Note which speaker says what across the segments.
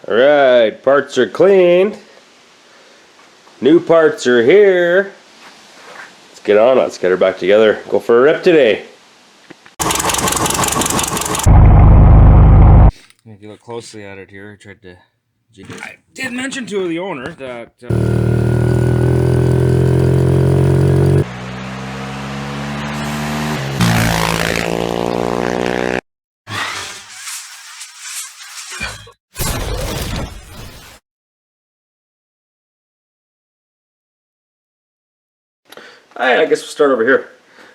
Speaker 1: Alright, parts are cleaned. New parts are here. Let's get on it. Let's get her back together. Go for a rip today. If you look closely at it here, I did mention to the owner that Alright, I guess we'll start over here.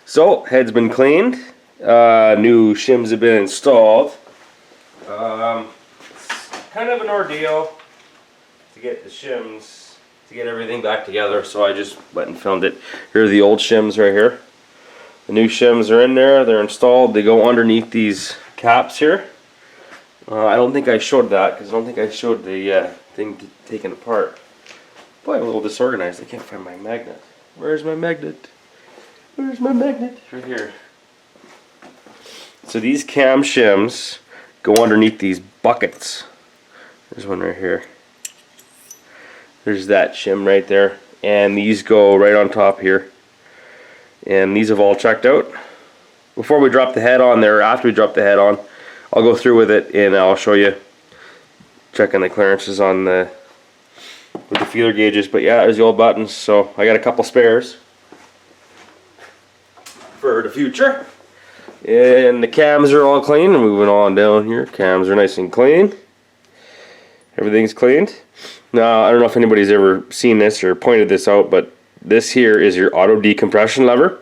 Speaker 1: So, head's been cleaned. New shims have been installed. It's kind of an ordeal to get the shims, to get everything back together, so I just went and filmed it. Here are the old shims right here. The new shims are in there, they're installed. They go underneath these caps here. I don't think I showed that, because I don't think I showed the thing taken apart. Boy, I'm a little disorganized. I can't find my magnet. Where's my magnet? Where's my magnet? Right here. So these cam shims go underneath these buckets. There's one right here. There's that shim right there. And these go right on top here. And these have all checked out. Before we drop the head on there, after we drop the head on, I'll go through with it and I'll show you, checking the clearances on the with the feeler gauges. But yeah, there's the old buttons. So I got a couple spares for the future. And the cams are all clean. Moving on down here, cams are nice and clean. Everything's cleaned. Now, I don't know if anybody's ever seen this or pointed this out, but this here is your auto decompression lever.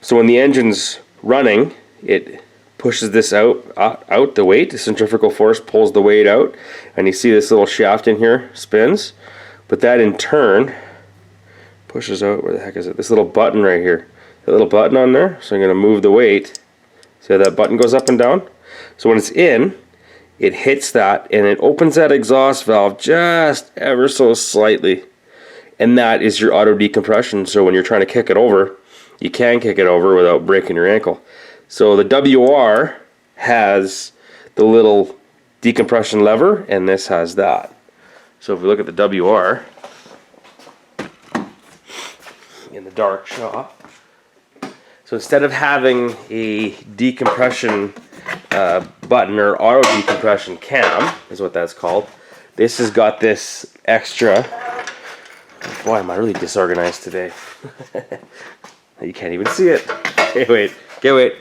Speaker 1: So when the engine's running, it pushes this out the weight. The centrifugal force pulls the weight out, and you see this little shaft in here spins. But that in turn pushes out, where the heck is it? This little button right here. That little button on there. So I'm going to move the weight. See how that button goes up and down? So when it's in, it hits that and it opens that exhaust valve just ever so slightly. And that is your auto decompression. So when you're trying to kick it over, you can kick it over without breaking your ankle. So the WR has the little decompression lever, and this has that. So if we look at the WR in the dark shop, so instead of having a decompression button or auto decompression cam, is what that's called, this has got this extra. Boy, am I really disorganized today. You can't even see it. Okay, wait.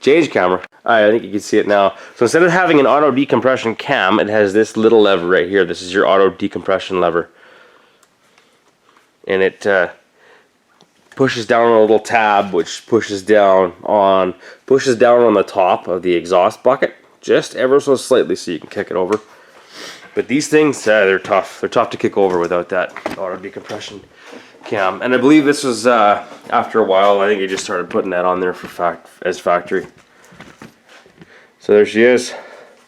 Speaker 1: Change camera. Alright, I think you can see it now. So instead of having an auto decompression cam, it has this little lever right here. This is your auto decompression lever. And it pushes down on a little tab, which pushes down on the top of the exhaust bucket, just ever so slightly, so you can kick it over. But these things, they're tough. They're tough to kick over without that auto decompression cam. And I believe this was after a while. I think they just started putting that on there as factory. So there she is.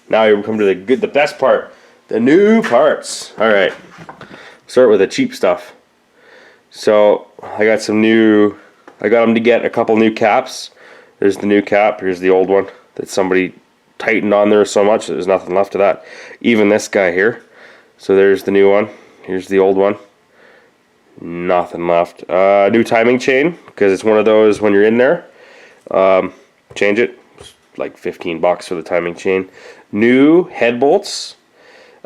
Speaker 1: Now we come to the best part, the new parts. All right, start with the cheap stuff. So I got them to get a couple new caps. There's the new cap. Here's the old one that somebody tightened on there so much that there's nothing left of that. Even this guy here. So there's the new one. Here's the old one. Nothing left. New timing chain, because it's one of those when you're in there. Change it. It's like $15 for the timing chain. New head bolts.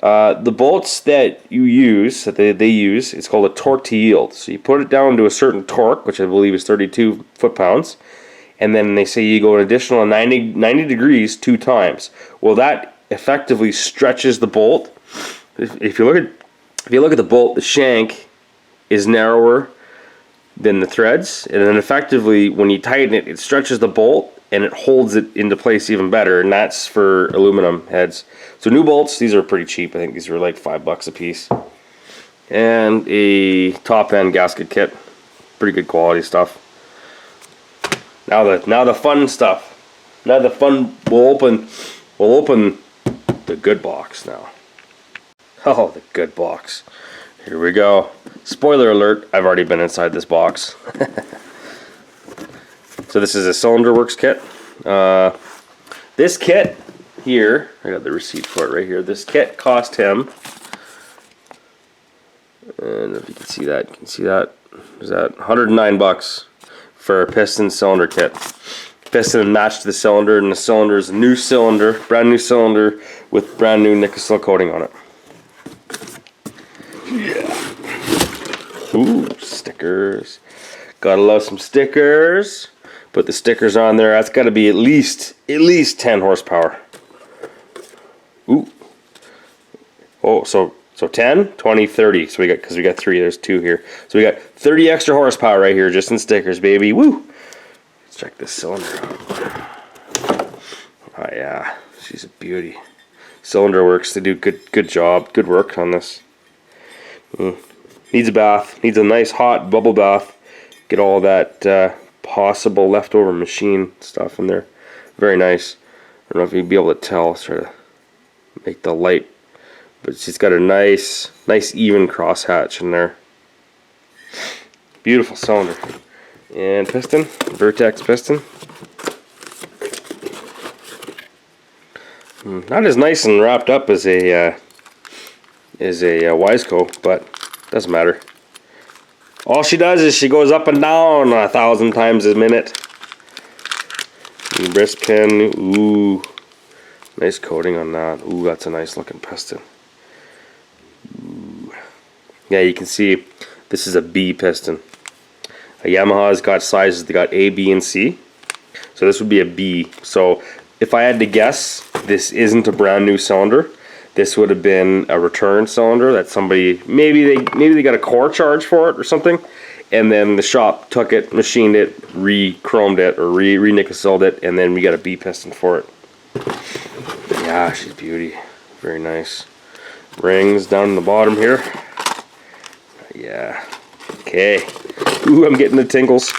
Speaker 1: The bolts that you use, that they use, it's called a torque to yield. So you put it down to a certain torque, which I believe is 32 foot-pounds, and then they say you go an additional 90 degrees 2 times. Well, that effectively stretches the bolt. If you look at the bolt, the shank is narrower than the threads, and then effectively when you tighten it, it stretches the bolt and it holds it into place even better, and that's for aluminum heads. So new bolts, these are pretty cheap. I think these were like $5 a piece. And a top end gasket kit. Pretty good quality stuff. Now the fun stuff. Now the fun, we'll open the good box now. Oh, the good box. Here we go. Spoiler alert, I've already been inside this box. So this is a Cylinder Works kit. This kit here, I got the receipt for it right here. This kit cost him, and if you can see that, is that $109 for a piston cylinder kit. Piston matched the cylinder, and the cylinder is a new cylinder, brand new cylinder with brand new nickel coating on it. Yeah. Ooh, stickers. Gotta love some stickers. Put the stickers on there. That's got to be at least 10 horsepower. Ooh. Oh, so 10, 20, 30. So we got 3. There's 2 here. So we got 30 extra horsepower right here, just in stickers, baby. Woo! Let's check this cylinder out. Oh yeah, she's a beauty. Cylinder works. They do good job, good work on this. Needs a bath. Needs a nice hot bubble bath. Get all that possible leftover machine stuff in there. Very nice. I don't know if you'll be able to tell. Let's try to make the light. But she's got a nice even cross hatch in there. Beautiful cylinder. And piston, Vertex piston. Not as nice and wrapped up as a Wiseco, but doesn't matter. All she does is she goes up and down 1,000 times a minute. Wrist pin, ooh, nice coating on that. Ooh, that's a nice looking piston. Ooh. Yeah, you can see this is a B piston. A Yamaha's got sizes, they got A, B, and C. So this would be a B. So if I had to guess, this isn't a brand new cylinder. This would have been a return cylinder that somebody, maybe they got a core charge for it or something, and then the shop took it, machined it, re-chromed it, or re-nickel it, and then we got a B piston for it. Yeah, she's a beauty. Very nice. Rings down in the bottom here. Yeah. Okay. Ooh, I'm getting the tingles.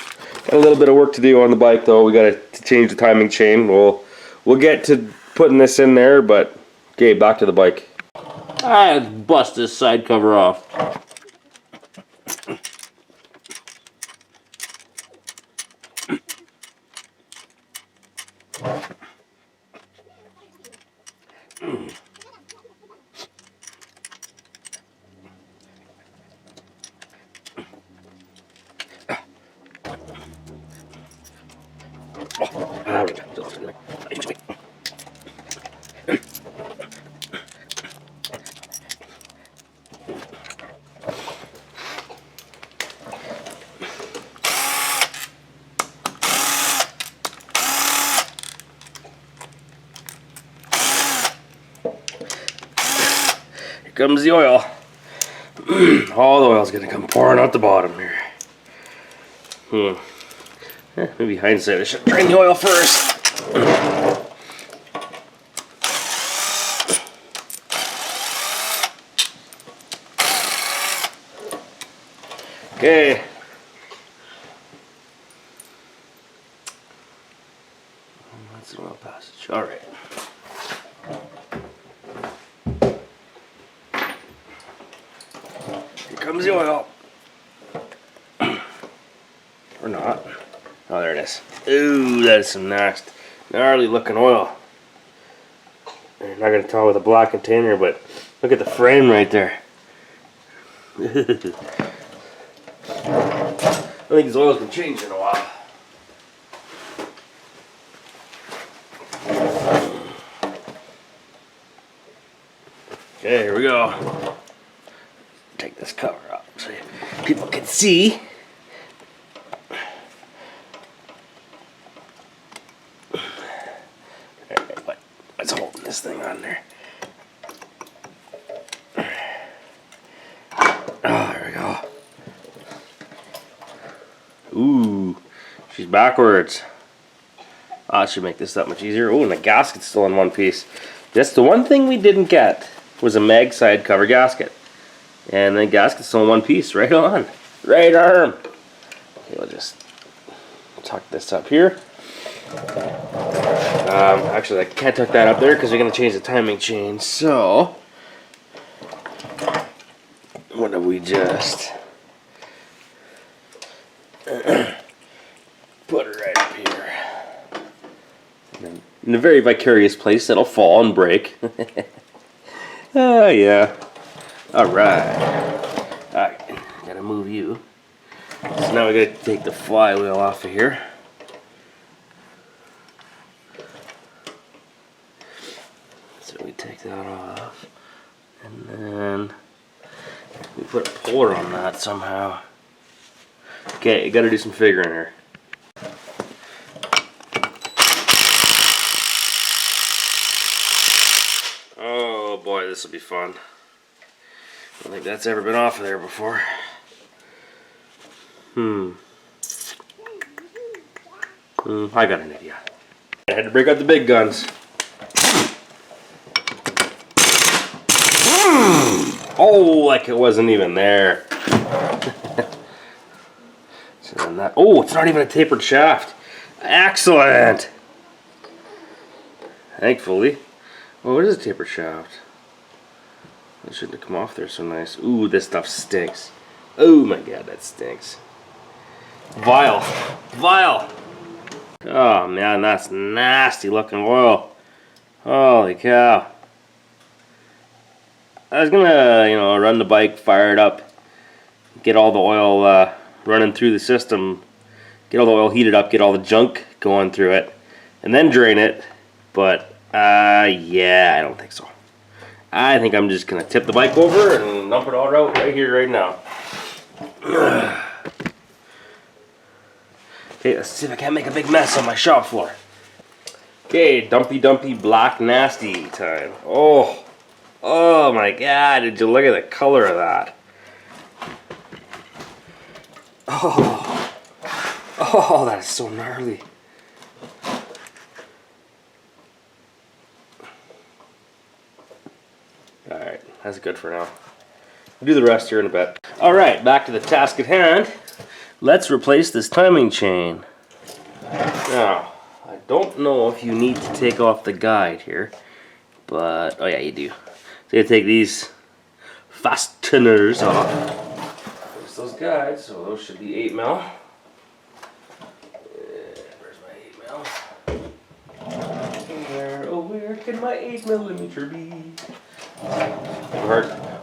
Speaker 1: Got a little bit of work to do on the bike though. We got to change the timing chain. We'll get to putting this in there, but okay, back to the bike.
Speaker 2: I bust this side cover off.
Speaker 1: Here comes the oil. All the oil's gonna come pouring out the bottom here. Maybe hindsight, I should drain the oil first. Okay. That's an oil passage. All right. Here comes the oil. Or not. Oh, there it is. Ooh, that is some nasty, gnarly looking oil. You're not going to tell with a black container, but look at the frame right there. I think his oil's been changed in a while. Okay, here we go. Take this cover up so people can see. What's holding this thing on there? Oh, there we go. Ooh, she's backwards. Oh, that should make this that much easier. Oh, and the gasket's still in one piece. That's the one thing we didn't get was a mag side cover gasket. And the gasket's still in one piece. Right on. Right arm. Okay, we'll just tuck this up here. Actually, I can't tuck that up there because we're going to change the timing chain. So, what have we just... put it right up here. And then in a very vicarious place that'll fall and break. Oh yeah. Alright. Alright, gotta move you. So now we gotta take the flywheel off of here. So we take that off. And then we put a puller on that somehow. Okay, you gotta do some figuring here. Oh boy, this will be fun. I don't think that's ever been off of there before. I got an idea. I had to break out the big guns. Oh, like it wasn't even there. So then that, oh, it's not even a tapered shaft. Excellent. Thankfully. Oh, it is a tapered shaft. It shouldn't have come off there so nice. Ooh, this stuff stinks. Oh my god, that stinks. Vile. Vile. Oh man, that's nasty looking oil. Holy cow. I was gonna, you know, run the bike, fire it up, get all the oil running through the system, get all the oil heated up, get all the junk going through it, and then drain it. But yeah, I don't think so. I think I'm just gonna tip the bike over and dump it all out right here, right now. Okay, let's see if I can't make a big mess on my shop floor. Okay, dumpy black nasty time. Oh. Oh my god, did you look at the color of that? Oh, oh, that is so gnarly. Alright, that's good for now. We'll do the rest here in a bit. Alright, back to the task at hand. Let's replace this timing chain. Now, I don't know if you need to take off the guide here, but, oh yeah, you do. So you take these fasteners off. There's those guides, so those should be 8mm. Where's my 8mm? Where, oh where can my 8mm be?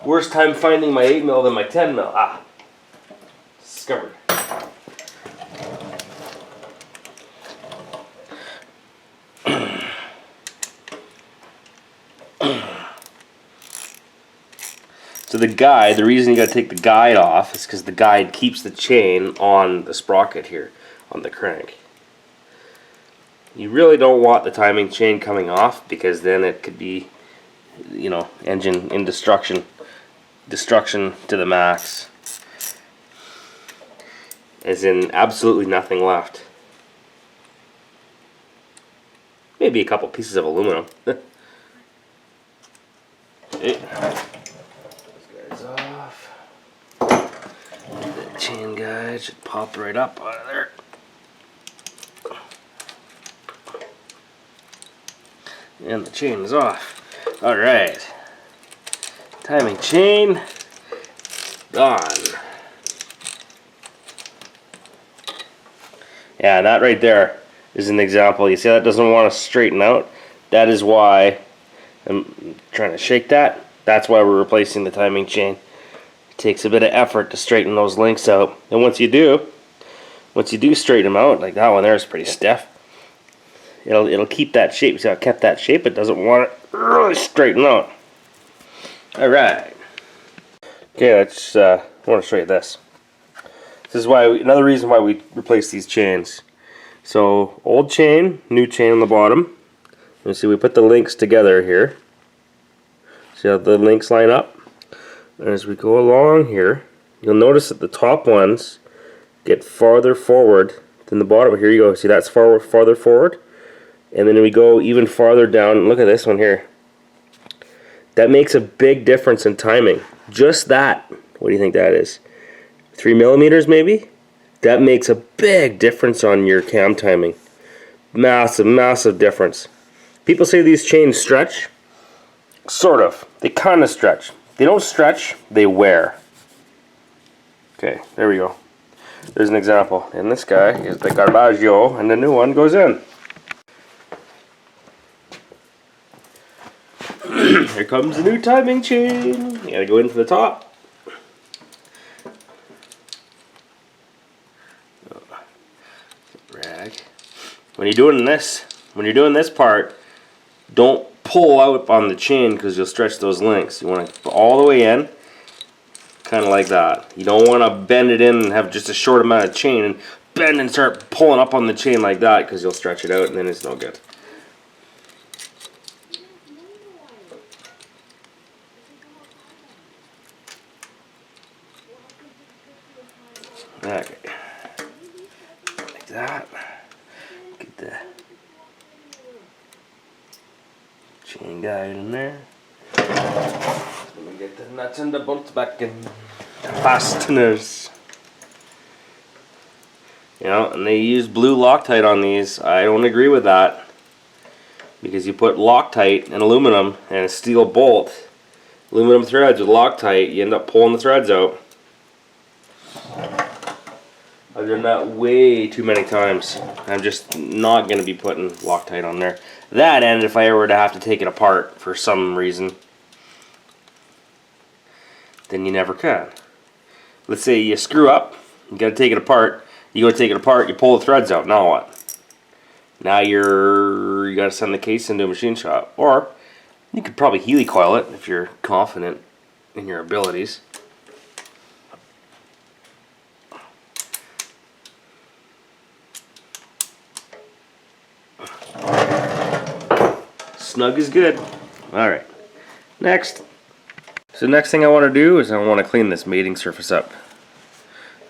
Speaker 1: Worst time finding my 8mm than my 10mm. Ah, discovered. So the guide, the reason you gotta take the guide off is because the guide keeps the chain on the sprocket here, on the crank. You really don't want the timing chain coming off because then it could be, you know, engine in destruction to the max. As in absolutely nothing left. Maybe a couple pieces of aluminum. Okay. Off. The chain guide should pop right up out of there. And the chain is off. Alright. Timing chain gone. Yeah, that right there is an example. You see that doesn't want to straighten out? That is why I'm trying to shake that. That's why we're replacing the timing chain. It takes a bit of effort to straighten those links out. And once you do straighten them out, like that one there is pretty stiff. It'll keep that shape. See how it kept that shape? It doesn't want it really straighten out. Alright. Okay, I want to show you this. This is why another reason why we replace these chains. So old chain, new chain on the bottom. You see we put the links together here. See how the links line up? And as we go along here, you'll notice that the top ones get farther forward than the bottom. Here you go. See that's farther forward? And then we go even farther down. Look at this one here. That makes a big difference in timing. Just that. What do you think that is? 3mm maybe? That makes a big difference on your cam timing. Massive, massive difference. People say these chains stretch. Sort of. They kind of stretch. They don't stretch, they wear. Okay, there we go. There's an example. And this guy is the Garbaggio, and the new one goes in. Here comes the new timing chain. You gotta go into the top. Rag. When you're doing this part, don't pull out on the chain because you'll stretch those links. You want to put all the way in, kind of like that. You don't want to bend it in and have just a short amount of chain and bend and start pulling up on the chain like that because you'll stretch it out and then it's no good. Okay, like that. Get the chain guide in there. Let me get the nuts and the bolts back in. The fasteners. You know, and they use blue Loctite on these. I don't agree with that. Because you put Loctite and aluminum and a steel bolt, aluminum threads with Loctite, you end up pulling the threads out. I've done that way too many times. I'm just not going to be putting Loctite on there. That, and if I ever were to have to take it apart for some reason, then you never can. Let's say you screw up, you got to take it apart. You go to take it apart, you pull the threads out. Now what? Now you got to send the case into a machine shop, or you could probably helicoil it if you're confident in your abilities. Snug is good. Alright. Next. So next thing I want to do is I want to clean this mating surface up.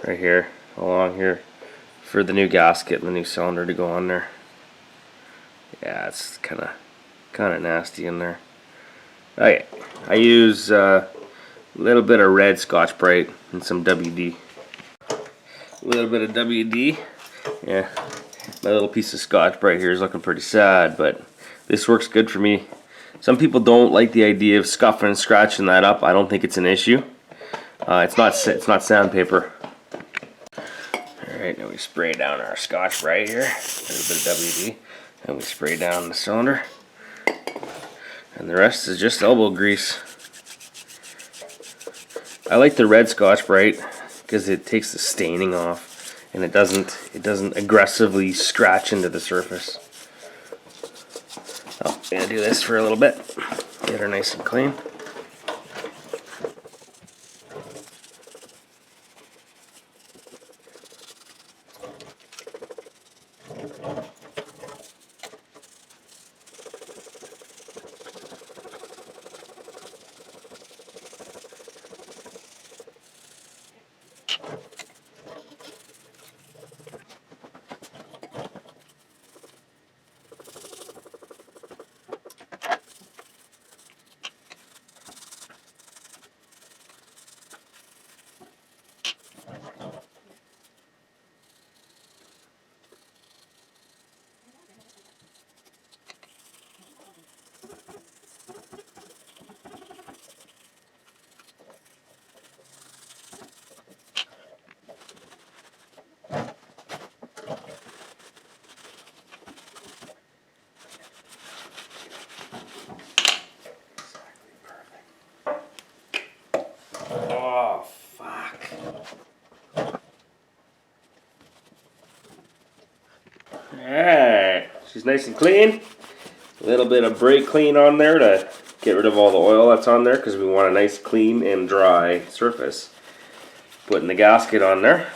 Speaker 1: Right here. Along here. For the new gasket and the new cylinder to go on there. Yeah, it's kind of nasty in there. Okay. I use a little bit of red Scotch-Brite and some WD. A little bit of WD. Yeah. My little piece of Scotch-Brite here is looking pretty sad, but this works good for me. Some people don't like the idea of scuffing and scratching that up. I don't think it's an issue. It's not sandpaper. Alright, now we spray down our Scotch-Brite here. A little bit of WD. And we spray down the cylinder. And the rest is just elbow grease. I like the red Scotch-Brite because it takes the staining off and it doesn't aggressively scratch into the surface. Oh, I'm gonna do this for a little bit. Get her nice and clean. Oh, fuck. Alright, she's nice and clean. A little bit of brake clean on there to get rid of all the oil that's on there because we want a nice clean and dry surface. Putting the gasket on there.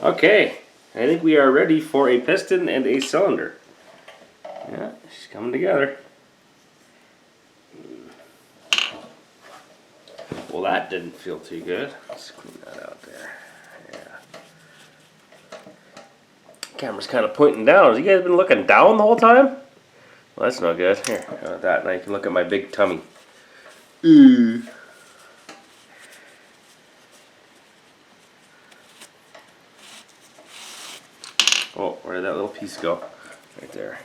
Speaker 1: Okay, I think we are ready for a piston and a cylinder. Yeah, she's coming together. Well, that didn't feel too good. Let's clean that out there. Yeah. Camera's kind of pointing down. Have you guys been looking down the whole time? Well, that's no good. Here, how about that? Now you can look at my big tummy. Ooh. Oh, where did that little piece go? Right there.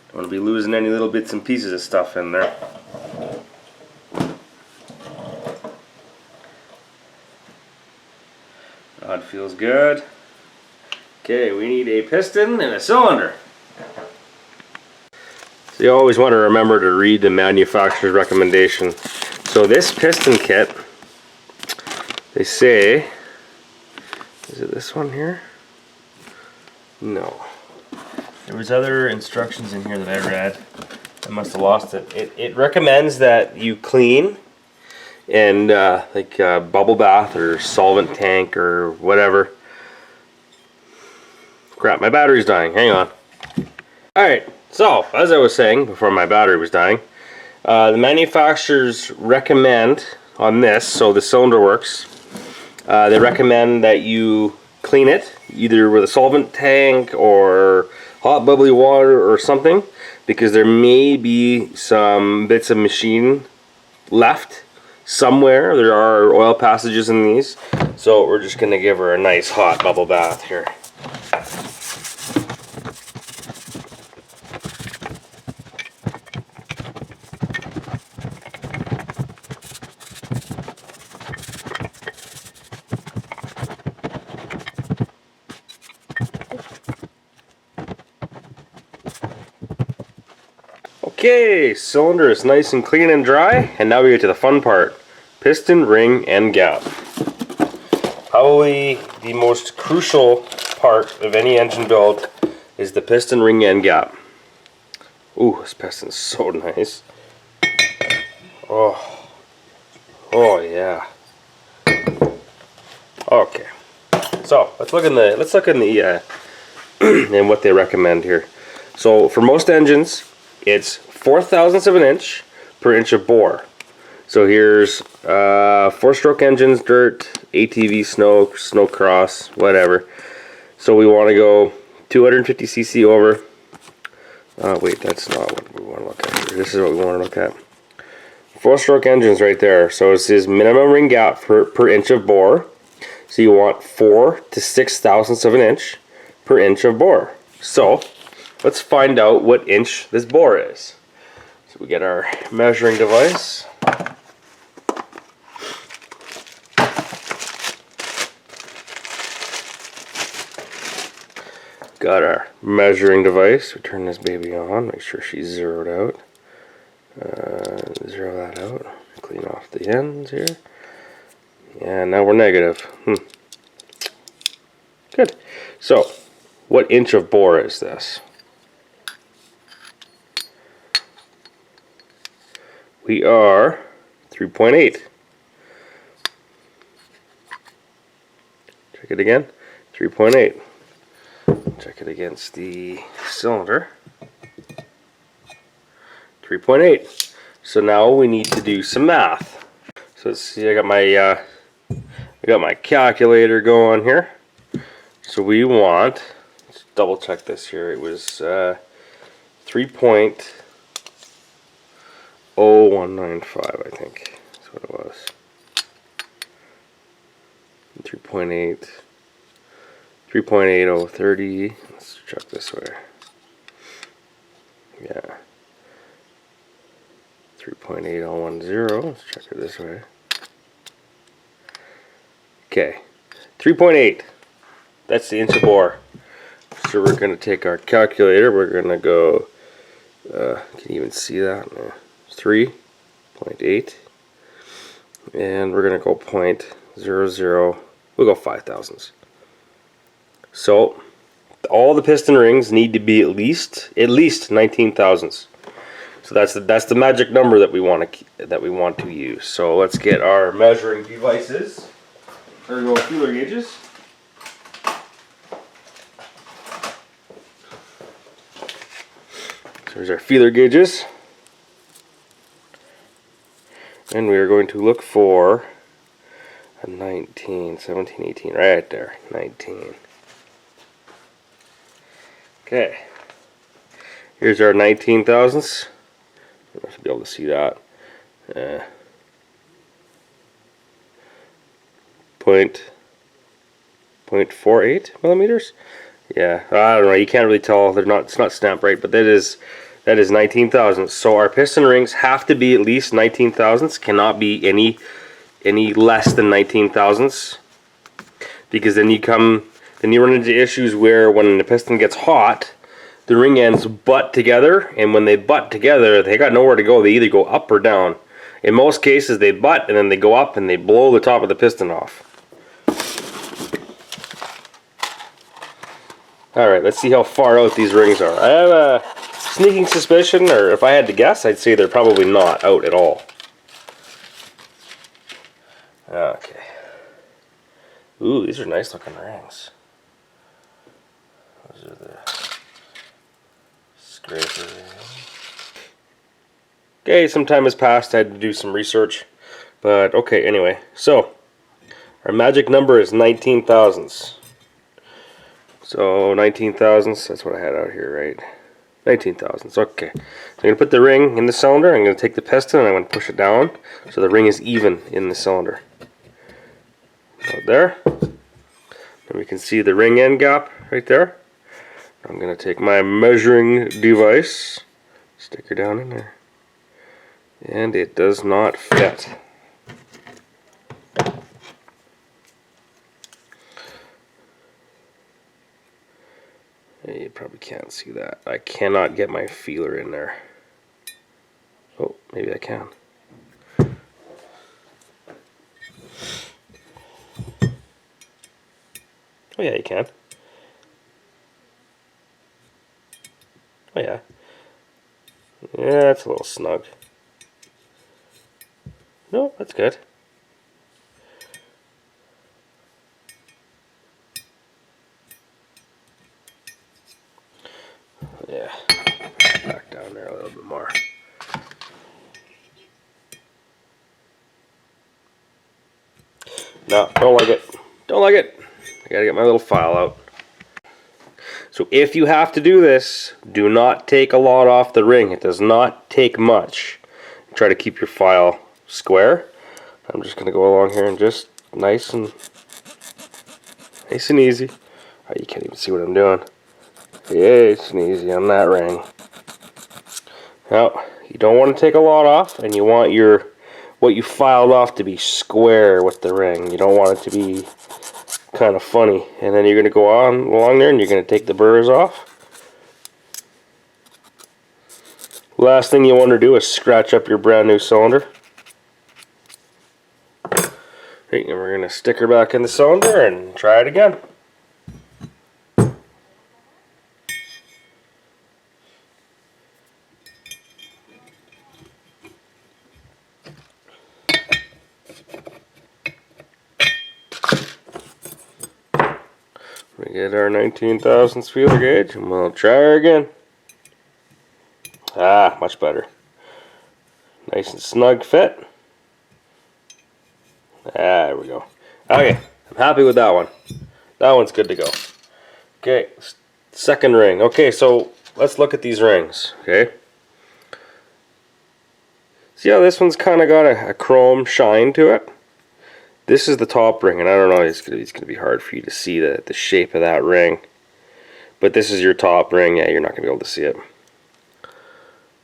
Speaker 1: Don't want to be losing any little bits and pieces of stuff in there. Rod feels good. Okay, we need a piston and a cylinder. So you always want to remember to read the manufacturer's recommendation. So this piston kit, they say, is it this one here? No. There was other instructions in here that I read. I must have lost it. It recommends that you clean and like bubble bath or solvent tank or whatever. Crap, my battery's dying. Hang on. Alright, so as I was saying before my battery was dying, the manufacturers recommend on this, so the cylinder works, they recommend that you clean it either with a solvent tank or hot bubbly water or something, because there may be some bits of machine left somewhere. There are oil passages in these, so we're just going to give her a nice hot bubble bath here. Okay, cylinder is nice and clean and dry, and now we get to the fun part. Piston, ring, and gap. Probably the most crucial part of any engine build is the piston, ring, and gap. Ooh, this piston's so nice. Oh, oh yeah. Okay, so let's look in the and what they recommend here. So for most engines, it's 0.04 of an inch per inch of bore. So here's 4-stroke engines, dirt, ATV, snow cross, whatever. So we want to go 250 cc over. Wait, that's not what we want to look at here. This is what we want to look at. 4-stroke engines right there. So it says minimum ring gap per inch of bore. So you want 4 to 6 thousandths of an inch per inch of bore. So let's find out what inch this bore is. So we get our measuring device. Got our measuring device. We turn this baby on, make sure she's zeroed out. Zero that out. Clean off the ends here. Yeah, now we're negative. Good. So, what inch of bore is this? We are 3.8. Check it again. 3.8. Check it against the cylinder. 3.8. So now we need to do some math. So let's see. I got my calculator going here. So we want. Let's double check this here. It was 3.0195, I think. That's what it was. 3.8. 3.8030. Let's check this way. Yeah. 3.8010. Let's check it this way. Okay. 3.8. That's the inch of bore. So we're going to take our calculator. We're going to go. Can you even see that? 3.8. And we're going to go 0.00. We'll go 5 thousandths. So all the piston rings need to be at least 19 thousandths. So that's the magic number that we want to use. So let's get our measuring devices. There we go, feeler gauges. So here's our feeler gauges. And we are going to look for a 19, 17, 18, right there, 19. Okay, here's our 19 thousandths. You should be able to see that. 0.48 millimeters. Yeah, I don't know. You can't really tell. It's not stamped right, but that is 19 thousandths. So our piston rings have to be at least 19 thousandths. Cannot be any less than 19 thousandths, because then then you run into issues where when the piston gets hot, the ring ends butt together, and when they butt together, they got nowhere to go. They either go up or down. In most cases, they butt and then they go up and they blow the top of the piston off. Alright, let's see how far out these rings are. I have a sneaking suspicion, or if I had to guess, I'd say they're probably not out at all. Okay. Ooh, these are nice looking rings. Those are the scraper rings. Okay, some time has passed. I had to do some research. But okay, anyway. So, our magic number is 19 thousandths. So 19 thousandths, that's what I had out here, right? 19 thousandths, okay. So I'm going to put the ring in the cylinder, I'm going to take the piston and I'm going to push it down so the ring is even in the cylinder. Out there. And we can see the ring end gap right there. I'm going to take my measuring device, stick her down in there. And it does not fit. You probably can't see that. I cannot get my feeler in there. Oh, maybe I can. Oh yeah, you can. Oh yeah. Yeah, it's a little snug. No, that's good. Yeah, back down there a little bit more. No, don't like it. Don't like it. I gotta get my little file out. So if you have to do this, do not take a lot off the ring. It does not take much. Try to keep your file square. I'm just gonna go along here and just nice and easy. Oh, you can't even see what I'm doing. Nice and easy on that ring. Now, you don't want to take a lot off, and you want your what you filed off to be square with the ring. You don't want it to be kind of funny. And then you're going to go on along there and you're going to take the burrs off. Last thing you want to do is scratch up your brand new cylinder. Right, and we're going to stick her back in the cylinder and try it again. We get our 19 thousandths feeler gauge and we'll try her again. Ah, much better. Nice and snug fit. Ah, there we go. Okay, I'm happy with that one. That one's good to go. Okay, second ring. Okay, so let's look at these rings. Okay. See how this one's kind of got a chrome shine to it? This is the top ring, and I don't know, it's gonna be hard for you to see the shape of that ring. But this is your top ring. Yeah, you're not gonna be able to see it.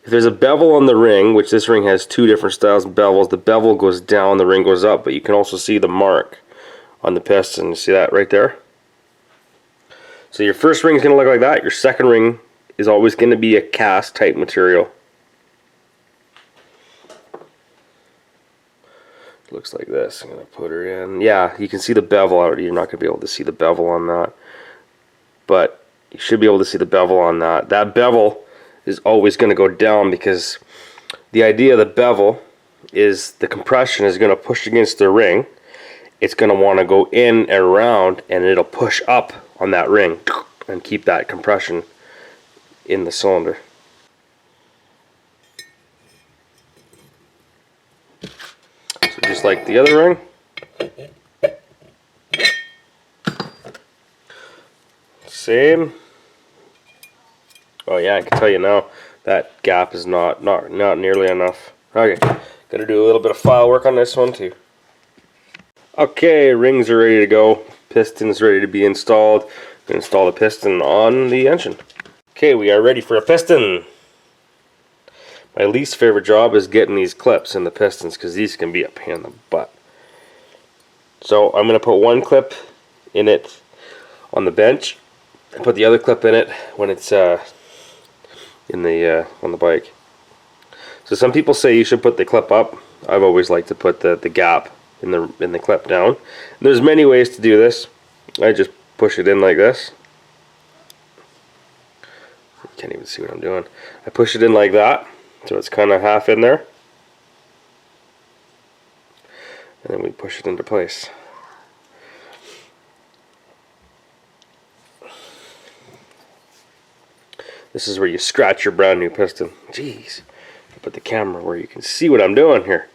Speaker 1: If there's a bevel on the ring, which this ring has two different styles of bevels, the bevel goes down, the ring goes up, but you can also see the mark on the piston. You see that right there? So your first ring is gonna look like that. Your second ring is always gonna be a cast type material. Looks like this. I'm going to put her in. Yeah, you can see the bevel out. You're not going to be able to see the bevel on that. But you should be able to see the bevel on that. That bevel is always going to go down because the idea of the bevel is the compression is going to push against the ring. It's going to want to go in and around and it'll push up on that ring and keep that compression in the cylinder. Just like the other ring. Same. Oh yeah, I can tell you now that gap is not nearly enough. Okay, gotta do a little bit of file work on this one too. Okay, rings are ready to go. Piston's ready to be installed. I'm gonna install the piston on the engine. Okay, we are ready for a piston. My least favorite job is getting these clips in the pistons because these can be a pain in the butt. So I'm going to put one clip in it on the bench and put the other clip in it when it's on the bike. So some people say you should put the clip up. I've always liked to put the gap in the clip down. There's many ways to do this. I just push it in like this. You can't even see what I'm doing. I push it in like that, so it's kind of half in there. And then we push it into place. This is where you scratch your brand new piston. Jeez. Put the camera where you can see what I'm doing here.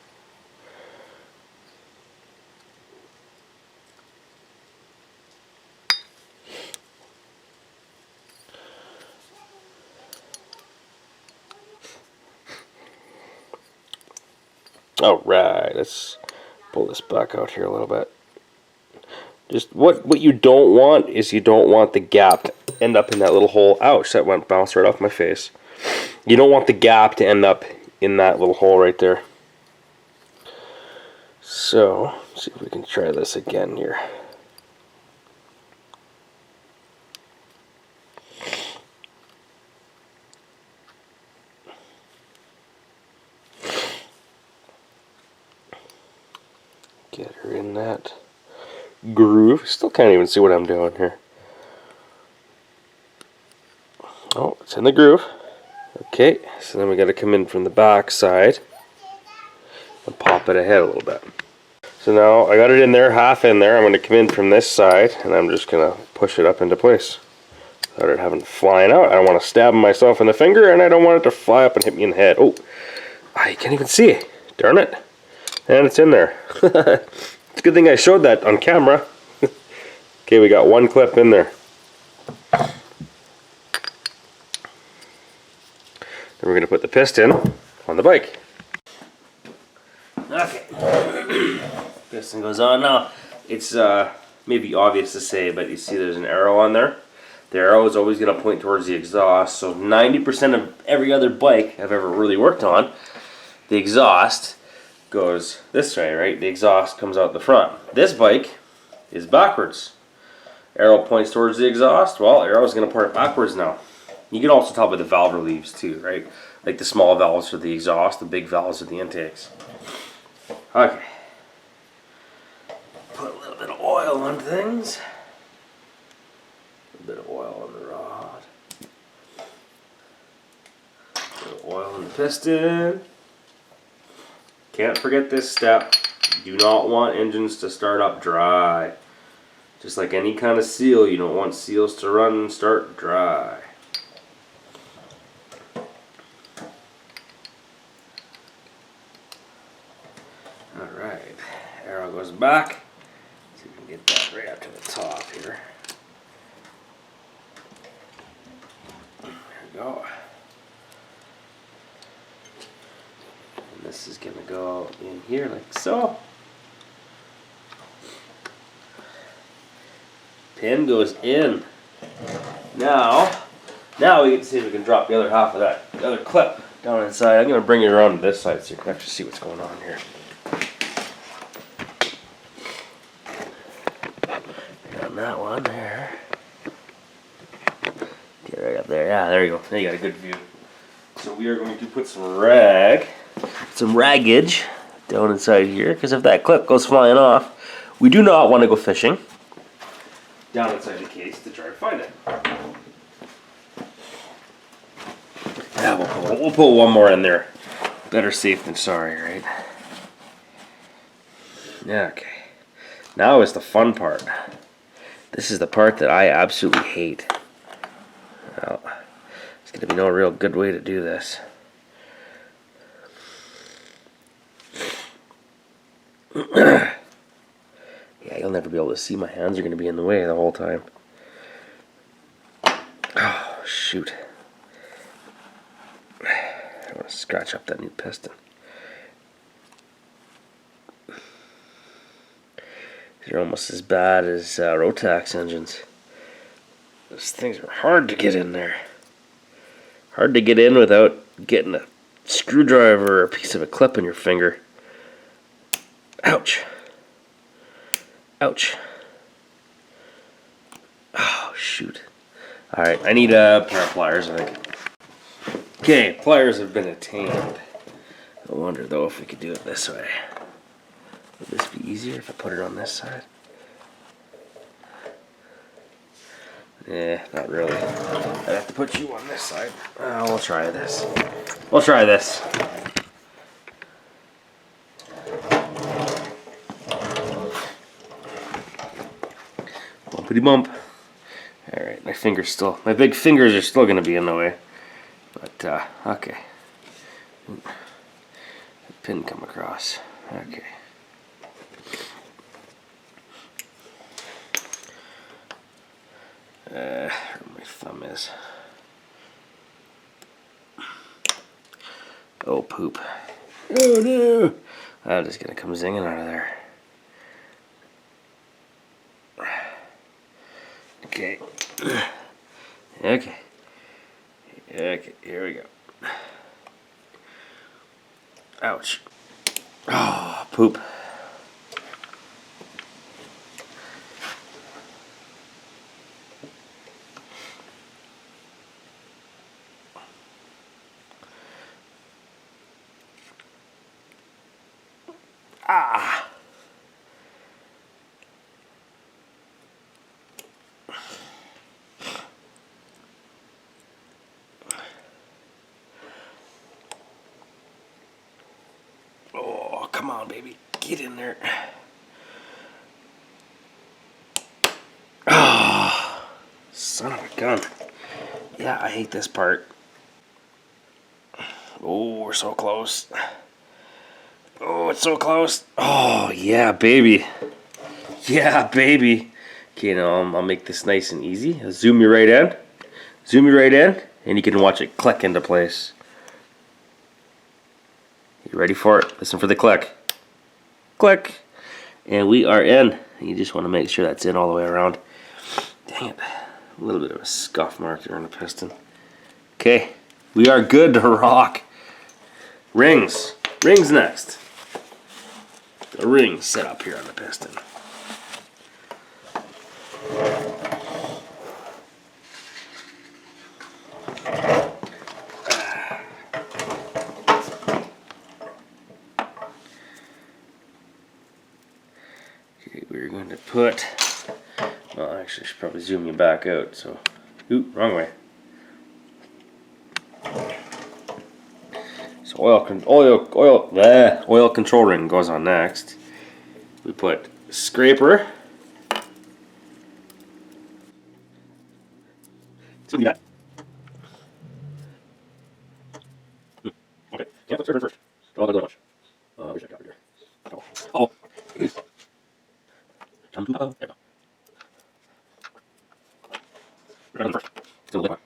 Speaker 1: Alright, let's pull this back out here a little bit. Just what you don't want is you don't want the gap to end up in that little hole. Ouch, that bounced right off my face. You don't want the gap to end up in that little hole right there. So, let's see if we can try this again here. Get her in that groove. Still can't even see what I'm doing here. Oh, it's in the groove. Okay, so then we got to come in from the back side and pop it ahead a little bit. So now I got it in there, half in there. I'm going to come in from this side and I'm just going to push it up into place without it having flying out. I don't want to stab myself in the finger, and I don't want it to fly up and hit me in the head. Oh, I can't even see. Darn it. And it's in there. It's a good thing I showed that on camera. Okay, we got one clip in there. Then we're going to put the piston on the bike. Okay. Piston goes on now. It's maybe obvious to say, but you see there's an arrow on there. The arrow is always going to point towards the exhaust. So 90% of every other bike I've ever really worked on, the exhaust goes this way, right? The exhaust comes out the front. This bike is backwards. Arrow points towards the exhaust. Well, arrow's going to point backwards now. You can also tell by the valve reliefs too, right? Like the small valves for the exhaust, the big valves for the intakes. Okay. Put a little bit of oil on things. A bit of oil on the rod. A bit of oil on the piston. Can't forget this step. You do not want engines to start up dry. Just like any kind of seal, you don't want seals to run and start dry. Alright, arrow goes back. See if we can get that right up to the top here. There we go. And this is going to go in here like so. Pin goes in. Now we get to see if we can drop the other half of that, the other clip down inside. I'm going to bring it around to this side so you can actually see what's going on here. On that one there. Get right up there. Yeah, there you go. Now you got a good view. So we are going to put some raggage down inside here, because if that clip goes flying off, we do not want to go fishing down inside the case to try to find it. Yeah, we'll put one more in there. Better safe than sorry, right? Yeah, okay. Now is the fun part. This is the part that I absolutely hate. Well, there's going to be no real good way to do this. Yeah, you'll never be able to see. My hands are going to be in the way the whole time. Oh, shoot. I want to scratch up that new piston. These are almost as bad as Rotax engines. Those things are hard to get in there. Hard to get in without getting a screwdriver or a piece of a clip in your finger. Ouch. Ouch. shoot. Alright, I need a pair of pliers, I think. Okay, pliers have been attained. I wonder though if we could do it this way. Would this be easier if I put it on this side? Not really. I'd have to put you on this side. We'll try this. We'll try this. Bumpity bump. Alright, my big fingers are still going to be in the way. But, okay. The pin come across. Okay. Where my thumb is. Oh, poop. Oh, no! I'm just gonna come zinging out of there. Okay. Okay. Okay, here we go. Ouch. Oh, poop. Ah. Oh, come on, baby. Get in there. Ah, son of a gun. Yeah, I hate this part. Oh, we're so close. Oh, it's so close. Oh, yeah, baby. Yeah, baby. Okay, now I'll make this nice and easy. I'll zoom you right in. Zoom you right in, and you can watch it click into place. You ready for it? Listen for the click. Click. And we are in. You just want to make sure that's in all the way around. Dang it. A little bit of a scuff mark there on the piston. Okay, we are good to rock. Rings. Rings next. The rings set up here on the piston. Okay, we're going to put, well, actually I should probably zoom you back out, so, oop, wrong way. So oil control ring goes on next. We put scraper. So we got. Okay, can't put scraper first. Don't go much. Where's that here? Oh. Come to there we go. We're first. Still a little bit.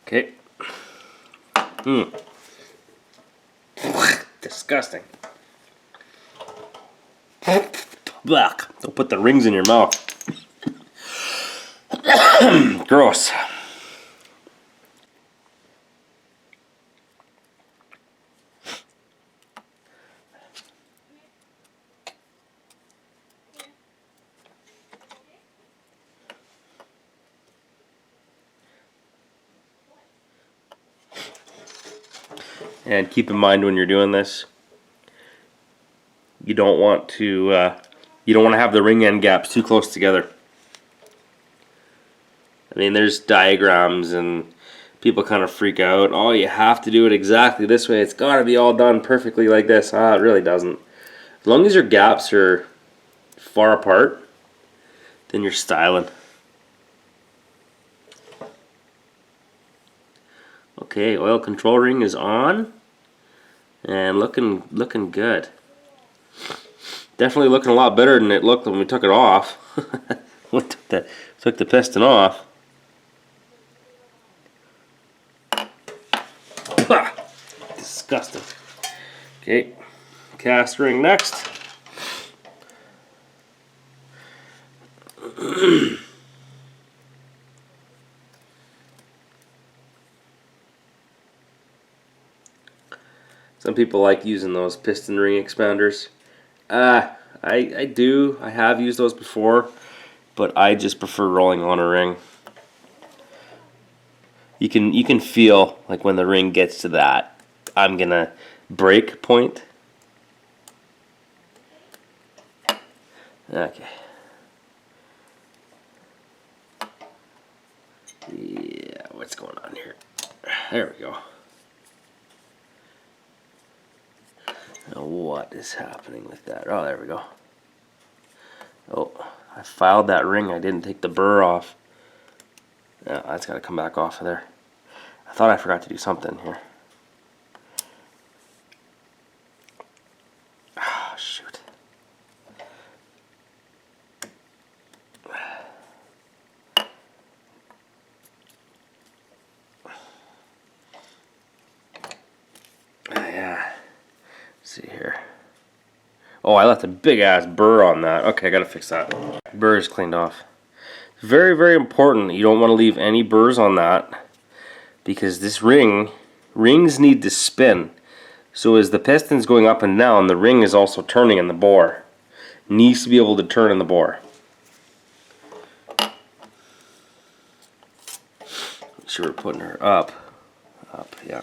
Speaker 1: Okay. Disgusting. Blech. Don't put the rings in your mouth. Gross. And keep in mind when you're doing this, you don't want to have the ring end gaps too close together. I mean, there's diagrams and people kind of freak out. Oh, you have to do it exactly this way. It's got to be all done perfectly like this. It really doesn't. As long as your gaps are far apart, then you're styling. Okay, oil control ring is on and looking good. Definitely looking a lot better than it looked when we took it off. We took the piston off. Disgusting. Okay, cast ring next. Some people like using those piston ring expanders. I do. I have used those before, but I just prefer rolling on a ring. You can feel like when the ring gets to that, I'm gonna break point. Okay. Yeah, what's going on here? There we go. Now what is happening with that? Oh, there we go. Oh, I filed that ring. I didn't take the burr off. Yeah, that's got to come back off of there. I thought I forgot to do something here. Ah, shoot. Yeah. Let's see here. Oh, I left a big ass burr on that. Okay, I gotta fix that. Burr is cleaned off. Very, very important. You don't want to leave any burrs on that because this rings need to spin. So as the piston's going up and down, the ring is also turning in the bore. Needs to be able to turn in the bore. Make sure we're putting her up. Up, yeah.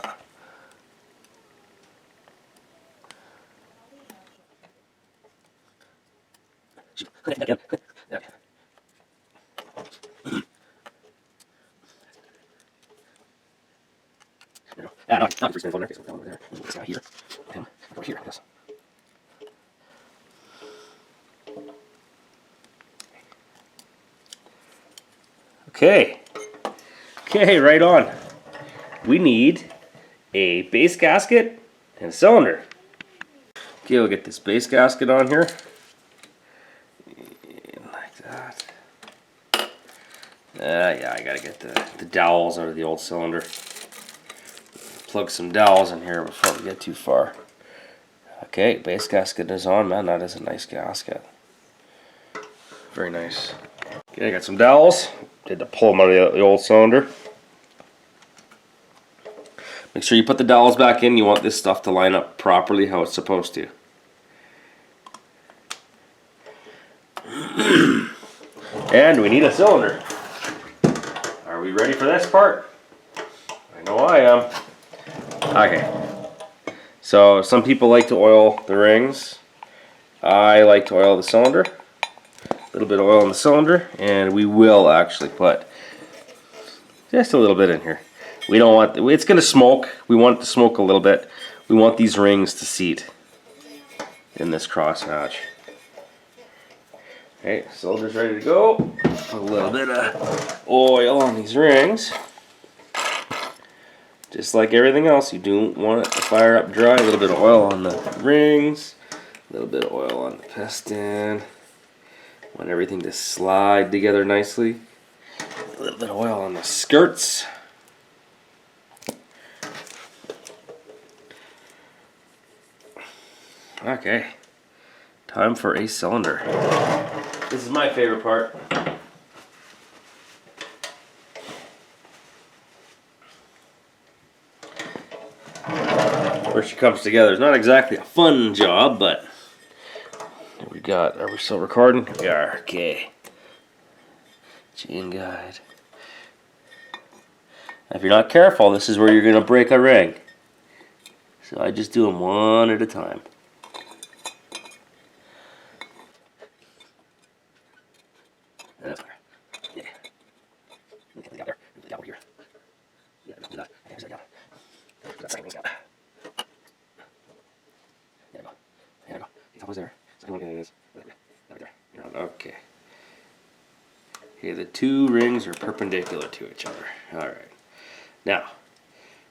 Speaker 1: Yeah, no, not for over there. This guy here. Him. Over here, I guess. Okay. Okay, right on. We need a base gasket and a cylinder. Okay, we'll get this base gasket on here. And like that. Yeah, I gotta get the dowels out of the old cylinder. Plug some dowels in here before we get too far. Okay, base gasket is on, man. That is a nice gasket. Very nice. Okay, I got some dowels. Did to pull them out of the old cylinder. Make sure you put the dowels back in. You want this stuff to line up properly how it's supposed to. And we need a cylinder. Are we ready for this part? I know I am. Okay. So some people like to oil the rings. I like to oil the cylinder. A little bit of oil in the cylinder, and we will actually put just a little bit in here. We don't want it's going to smoke. We want it to smoke a little bit. We want these rings to seat in this crosshatch. Okay, cylinder's ready to go. Put a little bit of oil on these rings. Just like everything else, you do want it to fire up dry. A little bit of oil on the rings, a little bit of oil on the piston. Want everything to slide together nicely. A little bit of oil on the skirts. Okay, time for a cylinder. This is my favorite part. Where she comes together is not exactly a fun job, but we got. Are we still recording? We are. Okay. Chain guide. If you're not careful, this is where you're going to break a ring. So I just do them one at a time. That's better. Yeah. Get out there. Get out here. Yeah, do that. Okay, so that. That second one's got. There we go. There we go. It's almost there. Second one is right there. Okay. Okay, the two rings are perpendicular to each other. Alright. Now,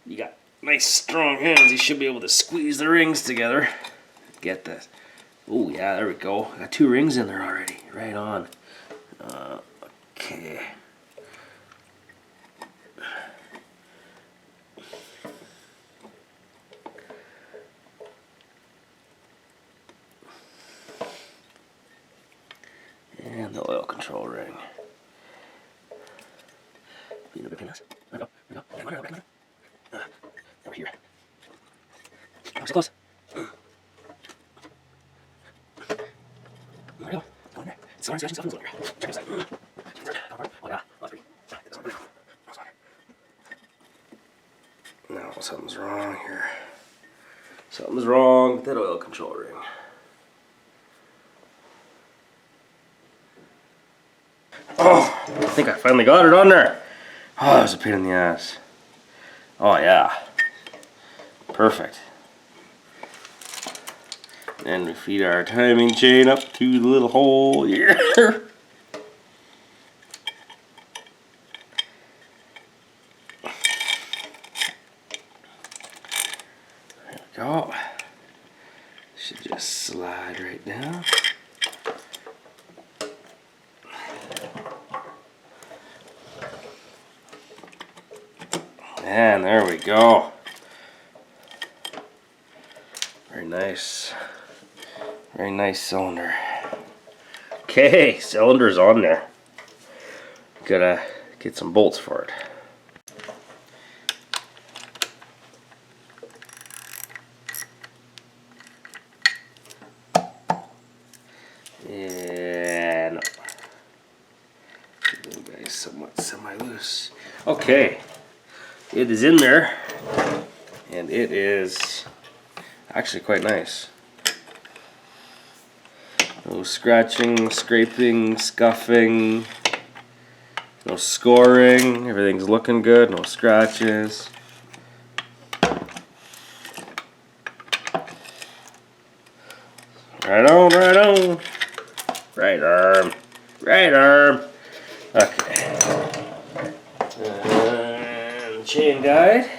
Speaker 1: you got nice strong hands. You should be able to squeeze the rings together. Get this. Oh, yeah, there we go. Got two rings in there already. Right on. Okay. And the oil control ring. Over here. Oh, so close. There we go. Go in there. It's starting to scratch himself. Check this out. Oh yeah. Oh, that's pretty. No, something's wrong here. Something's wrong with that oil control ring. Oh, I think I finally got it on there. Oh, that was a pain in the ass. Oh yeah. Perfect. And we feed our timing chain up to the little hole here. There we go. Should just slide right down. And there we go. Very nice. Very nice cylinder. Okay, cylinder's on there. Gotta get some bolts for it. And the guy's somewhat semi-loose. Okay, it is in there, and it is actually quite nice. No scratching, scraping, scuffing, no scoring, everything's looking good, no scratches. Right on, right on. Right arm, right arm. Okay. And chain guide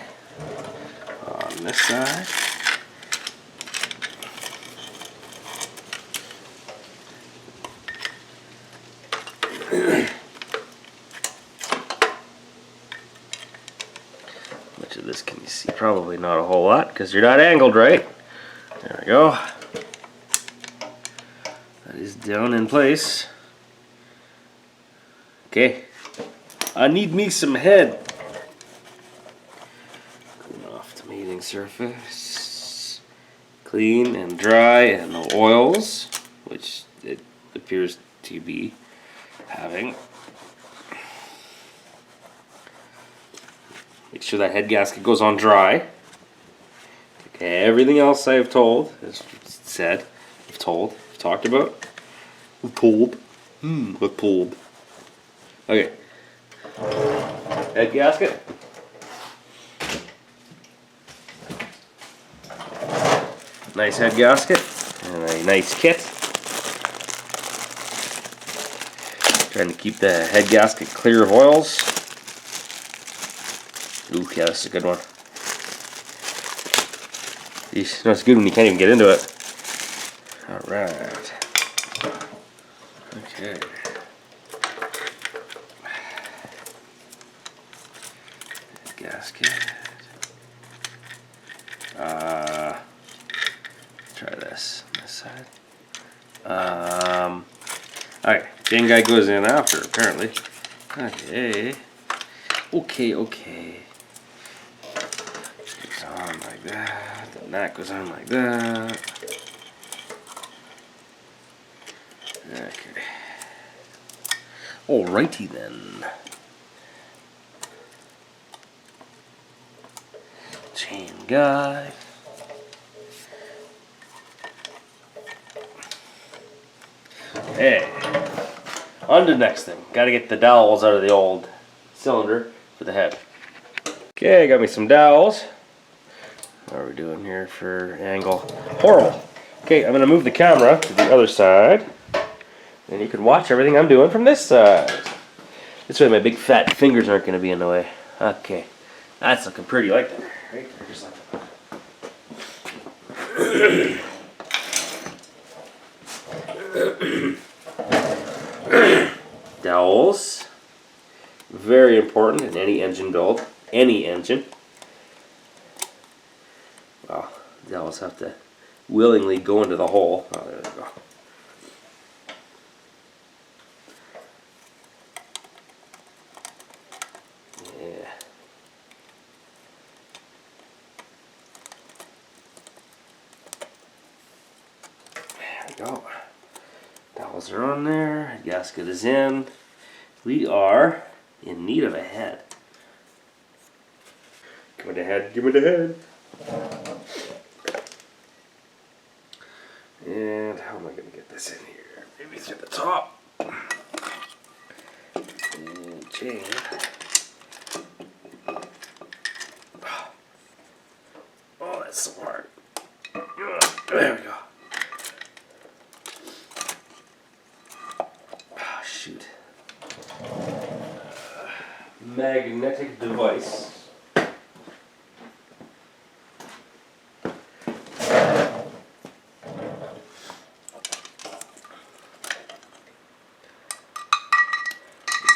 Speaker 1: on this side. Much of this can you see? Probably not a whole lot because you're not angled right. There we go. That is down in place. Okay. I need me some head. Clean off the mating surface. Clean and dry and no oils, which it appears to be having. Make sure that head gasket goes on dry. Okay, everything else I've told, as said, I've told, I've talked about. I've told. I've told. Okay. Head gasket. Nice head gasket and a nice kit. Trying to keep the head gasket clear of oils. Ooh, yeah, this is a good one. Yeesh, no, it's good when you can't even get into it. Alright. Okay. Gasket. Try this on this side. Okay, chain guide goes in after apparently. Okay. Okay. Goes on like that. Then that goes on like that. Okay. Alrighty then. Chain guide. Hey, on to the next thing. Got to get the dowels out of the old cylinder for the head. Okay, I got me some dowels. What are we doing here for angle? Horrible. Okay, I'm going to move the camera to the other side. And you can watch everything I'm doing from this side. This way my big fat fingers aren't going to be in the way. Okay, that's looking pretty like that. Right there, just like that. Dowels. Very important in any engine build. Any engine. Well, dowels have to willingly go into the hole. Oh, there we go. go. Dowels are on there. Gasket is in. We are in need of a head. Give me the head. Give me the head. And how am I going to get this in here? Maybe through the top. And chain. Oh, that's so hard. There we go. Oh, shoot. Magnetic device.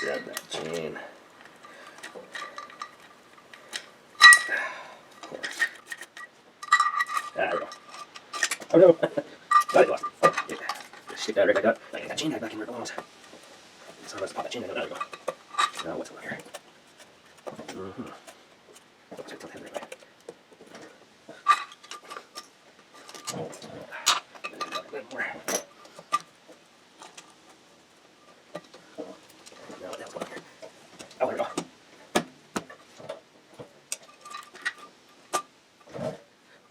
Speaker 1: Grab that chain. Of course. There we go. Oh no! Got it. Oh, yeah. Just stick that right like that. I get that chain back in where it belongs. So let's pop that chain in. There we go. Now what's over here? Looks like it's heavy right away. Now what else going on here? Oh, there we go.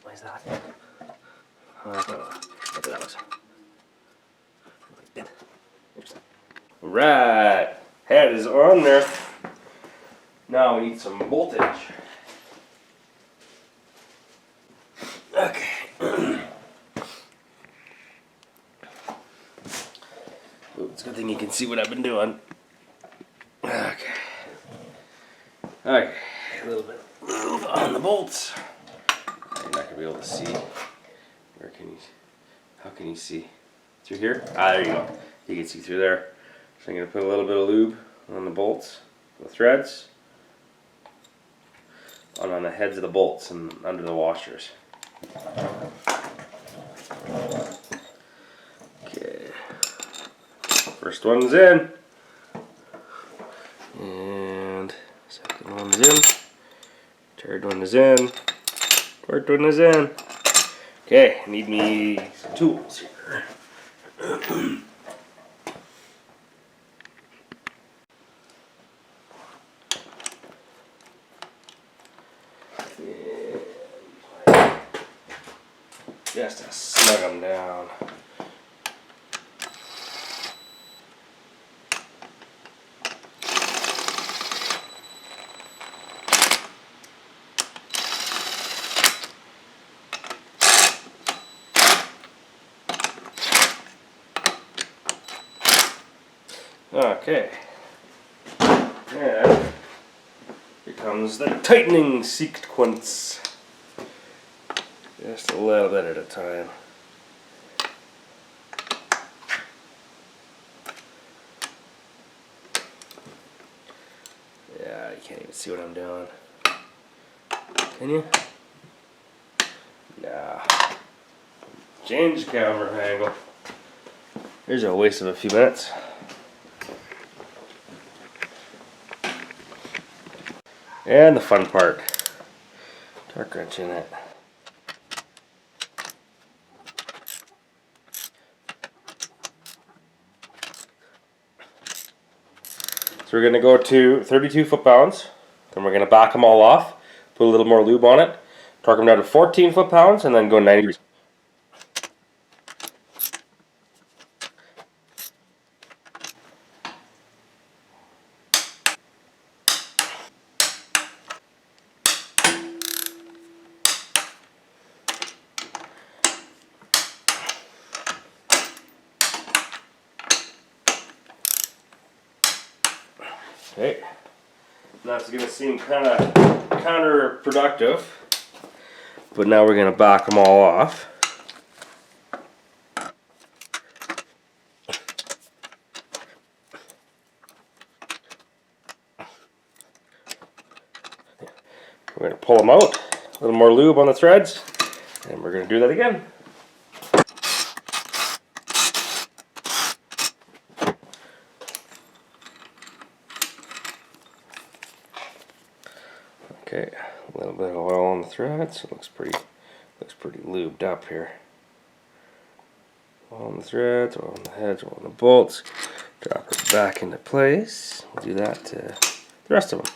Speaker 1: What is that? What that was. Interesting. Right, head is on there. Now we need some voltage. Okay. Ooh, it's a good thing you can see what I've been doing. Okay. Okay, a little bit move on the bolts. I'm not gonna be able to see. Where can you? How can you see? Through here? Ah, there you go. You can see through there. So I'm gonna put a little bit of lube on the bolts, the threads, on the heads of the bolts and under the washers. Okay. First one's in. And second one's in. Third one is in. Fourth one is in. Okay, need me some tools here. Just to snug them down. Okay. And here comes the tightening sequence. Just a little bit at a time. Yeah, you can't even see what I'm doing. Can you? Nah. Change camera angle. Here's a waste of a few minutes. And the fun part. Torque wrench in it. So we're going to go to 32 foot-pounds, then we're going to back them all off, put a little more lube on it, torque them down to 14 foot-pounds, and then go 90 degrees. Okay, that's going to seem kind of counterproductive, but now we're going to back them all off. We're going to pull them out, a little more lube on the threads, and we're going to do that again. Okay, a little bit of oil on the threads. It looks pretty lubed up here. on the threads, or on the heads, or on the bolts. Drop it back into place. We'll do that to the rest of them.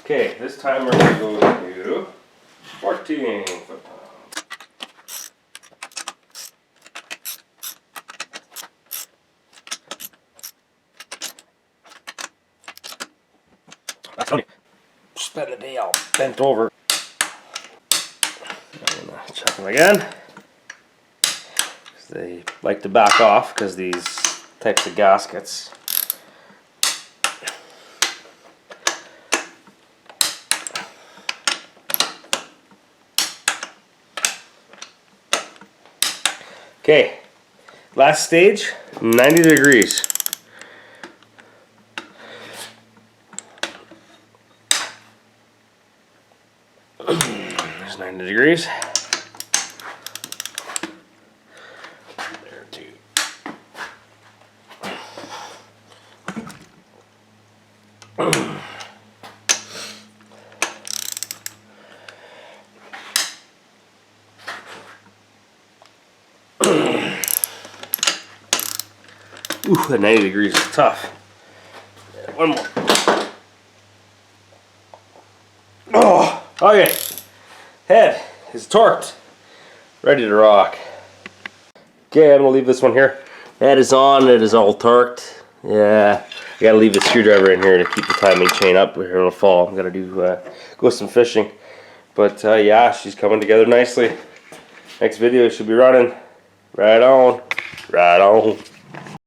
Speaker 1: Okay, this time we're going to go to 14 foot. That's funny. Spend the day all bent over. I'm gonna check them again. They like to back off because these types of gaskets. Okay, last stage, 90 degrees. There's 90 degrees. There too. Ooh, that 90 degrees is tough. Yeah, one more. Oh, okay. Head is torqued. Ready to rock. Okay, I'm gonna leave this one here. Head is on, it is all torqued. Yeah, I gotta leave the screwdriver in here to keep the timing chain up or it'll fall. I'm gonna do go some fishing. But yeah, she's coming together nicely. Next video should be running. Right on. Right on.